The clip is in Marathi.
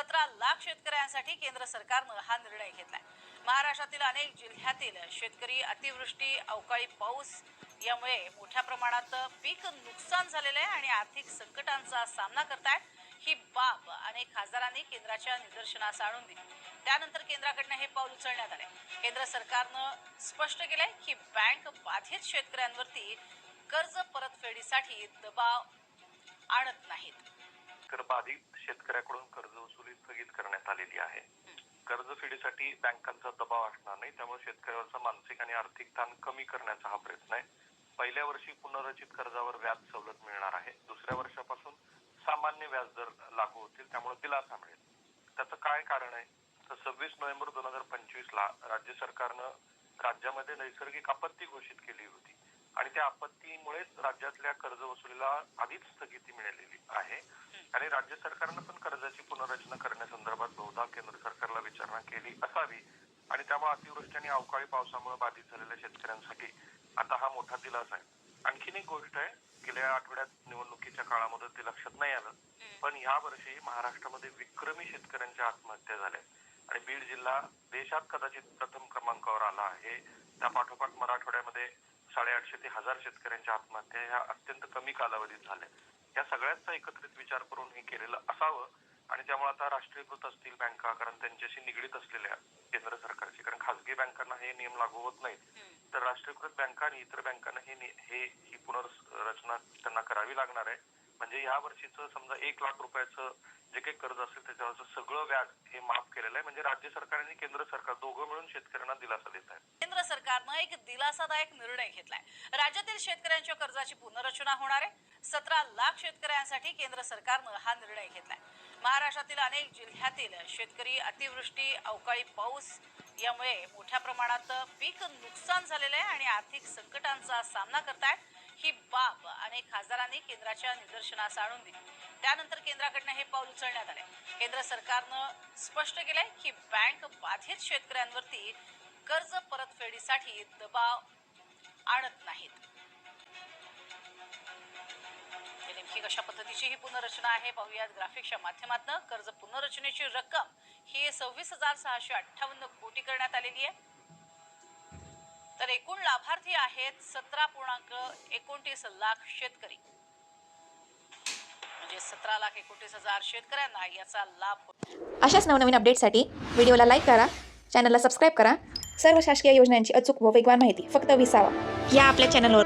17 लाख शेतकऱ्यांसाठी केंद्र सरकारनं हा निर्णय घेतलाय। महाराष्ट्रातील अनेक जिल्ह्यातील शेतकरी अतिवृष्टी, अवकाळी पाऊस यामुळे मोठ्या प्रमाणात पीक नुकसान झालेलं आहे आणि आर्थिक संकटांचा सामना करतायत। ही बाब अनेक खासदारांनी केंद्राच्या निदर्शनास आणून दिली। त्यानंतर केंद्राकडनं हे पाऊल उचलण्यात आले। केंद्र सरकारनं स्पष्ट केलंय की बँक बाधित शेतकऱ्यांवरती कर्ज परतफेडीसाठी दबाव आणत नाहीत। बाधित शेतकऱ्याकडून कर्ज वसुली स्थगित करण्यात आलेली आहे। कर्जफेडीसाठी बँकांचा दबाव असणार नाही, त्यामुळे शेतकऱ्यावरचा मानसिक आणि आर्थिक ताण कमी करण्याचा हा प्रयत्न आहे। पहिल्या वर्षी पुनर्रचित कर्जावर व्याज सवलत मिळणार आहे। दुसऱ्या वर्षापासून सामान्य व्याजदर लागू होतील, त्यामुळे दिलासा मिळेल। त्याचं काय कारण आहे तर 26 नोव्हेंबर 2025 ला राज्य सरकारनं राज्यामध्ये नैसर्गिक आपत्ती घोषित केली होती आणि त्या आपत्तीमुळेच राज्यातल्या कर्ज वसुलीला आधीच स्थगिती मिळालेली आहे आणि राज्य सरकारनं पण कर्जाची पुनर्रचना करण्यासंदर्भात बहुधा केंद्र सरकारला विचारणा केली असावी आणि त्यामुळे अतिवृष्टी आणि अवकाळी पावसामुळे बाधित झालेल्या शेतकऱ्यांसाठी आता हा मोठा दिलासा आहे। आणखीन एक गोष्ट आहे, गेल्या आठवड्यात निवडणुकीच्या काळामध्ये ते लक्षात नाही आलं, पण या वर्षी महाराष्ट्रामध्ये विक्रमी शेतकऱ्यांच्या आत्महत्या झाल्या आणि बीड जिल्हा देशात कदाचित प्रथम क्रमांकावर आला आहे। त्या पाठोपाठ मराठवाड्यामध्ये 850 ते 1000 शेतकऱ्यांच्या आत्महत्या ह्या अत्यंत कमी कालावधीत झाल्या। या सगळ्यांचा एकत्रित विचार करून हे केलेलं असावं आणि त्यामुळे आता राष्ट्रीयकृत असतील बँका, कारण त्यांच्याशी निगडीत असलेल्या केंद्र सरकारची, कारण खासगी बँकांना हे नियम लागू होत नाहीत, तर राष्ट्रीयकृत बँका आणि इतर बँकांना ही पुनर्रचना त्यांना करावी लागणार आहे। म्हणजे या वर्षीचं समजा 1 लाख रुपयाचं जे काही कर्ज असेल त्याच्यावरचं सगळं व्याज हे माफ केलेलं आहे। म्हणजे राज्य सरकार आणि केंद्र सरकार दोघं मिळून शेतकऱ्यांना दिलासा देत आहेत। केंद्र सरकारनं एक दिलासादायक निर्णय घेतलाय। राज्यातील शेतकऱ्यांच्या कर्जाची पुनर्रचना होणार आहे। 17 लाख शेतकऱ्यांसाठी केंद्र सरकारनं हा निर्णय घेतलाय। महाराष्ट्रातील अनेक जिल्ह्यातील शेतकरी अतिवृष्टी, अवकाळी पाऊस यामुळे मोठ्या प्रमाणात पीक नुकसान झालेलं आहे आणि आर्थिक संकटांचा सामना करतायत। ही बाब अनेक खासदारांनी केंद्राच्या निदर्शनास आणून दिली। त्यानंतर केंद्राकडनं हे पाऊल उचलण्यात आले। केंद्र सरकारनं स्पष्ट केलंय की बँक बाधित शेतकऱ्यांवरती कर्ज परतफेडीसाठी दबाव आणत नाहीत। नेमकी कशा पद्धतीची ही पुनर्रचना आहे पाहूयात ग्राफिक्सच्या माध्यमातून। कर्ज पुनर्रचनेची रक्कम ही 26,658 कोटी करण्यात आलेली आहे। तर एकूण लाभार्थी आहेत 17.29 लाख शेतकरी, म्हणजे 17,29,000 शेतकऱ्यांना याचा लाभ होईल। अशाच नवनवीन अपडेटसाठी व्हिडिओला लाईक करा, चॅनलला सबस्क्राईब करा। सर्व शासकीय योजनांची अचूक व वेगवान माहिती फक्त 20 या आपल्या चॅनलवर